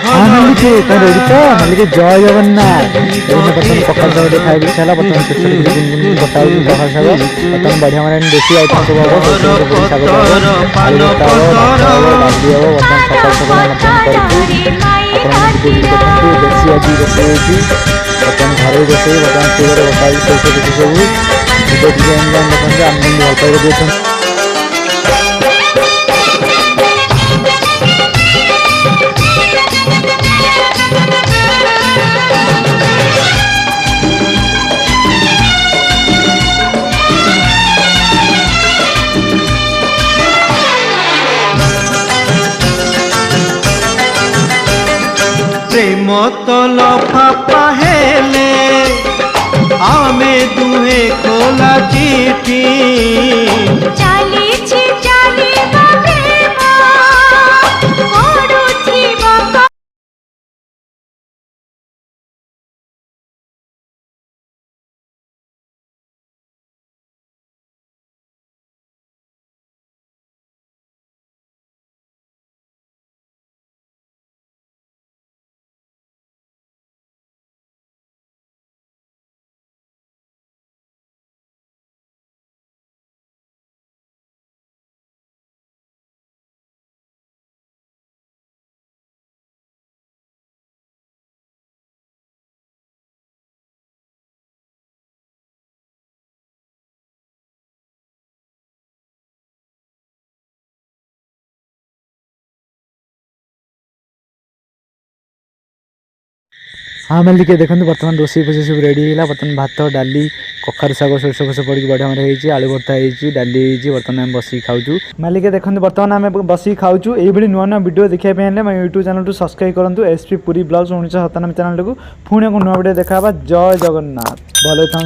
ମାଲିକେ ତମେ ରେଡି ତ? ମାଲିକେ ଜୟ ଜଗନ୍ନାଥ। ବର୍ତ୍ତମାନ ପଖାଳ ଶାଗ ଟିକେ ଖାଇବାକୁ ଇଚ୍ଛା ହେଲା। ବର୍ତ୍ତମାନ ଛୋଟ ଛୋଟ ଗୁନଗୁନ କଟା ହଉଛି ପଖାଳ ଶାଗ। ବର୍ତ୍ତମାନ ବଢିଆ ମାନେ ଦେଶୀ ଆଇଟମ୍ ସବୁ ହବ। ଶାଗ ହବ, ଆଳୁ ଭର୍ତ୍ତା ହବ, ଭାତ ହବ, ଡାଲି ହବ। ବର୍ତ୍ତମାନ ସକାଳୁ ସକାଳୁ ବର୍ତ୍ତମାନ କରୁଛୁ। ଆପଣ ଭିଡ଼ିଓ ଦେଖନ୍ତୁ। ଦେଶୀ ଆଜି ରୋଷେଇ ହେଉଛି। ବର୍ତ୍ତମାନ ଘରୋଇ ରୋଷେଇ। ବର୍ତ୍ତମାନ ଶିଳରେ ବସା ହେଇଛି ସୋରିଷ କିଛି ସବୁ। ଭିଡ଼ିଓ ଟିକେ ଏମିତି ଦେଖନ୍ତୁ। ଆମେ ଯେମିତି ଭଲ ପାଇବା ଦେଉଛନ୍ତି। प्रेम तलफा हेले आमे दुहे खोला चिठी चालीछि चालिबा प्रेम पडुथिबा हाँ मालिके देखो बर्तमान रोषे फोषे सब रेडी है। बर्तमान भात डाली कखारु साग सोरष फोष पड़ी बढ़िया मारे होती आलू भर्ता होती डाली होती। बर्तमान आम बस खाऊँ मालिके देखो बर्तमान आम बस खाऊँ। ये नुआ नुआ वीडियो देखा मो यूट्यूब चैनल सब्सक्राइब करूँ। एसपी पुरी ब्लॉग्स 1997 चैनल को पुणी नुआ वीडियो देखा। जय जगन्नाथ। भले था।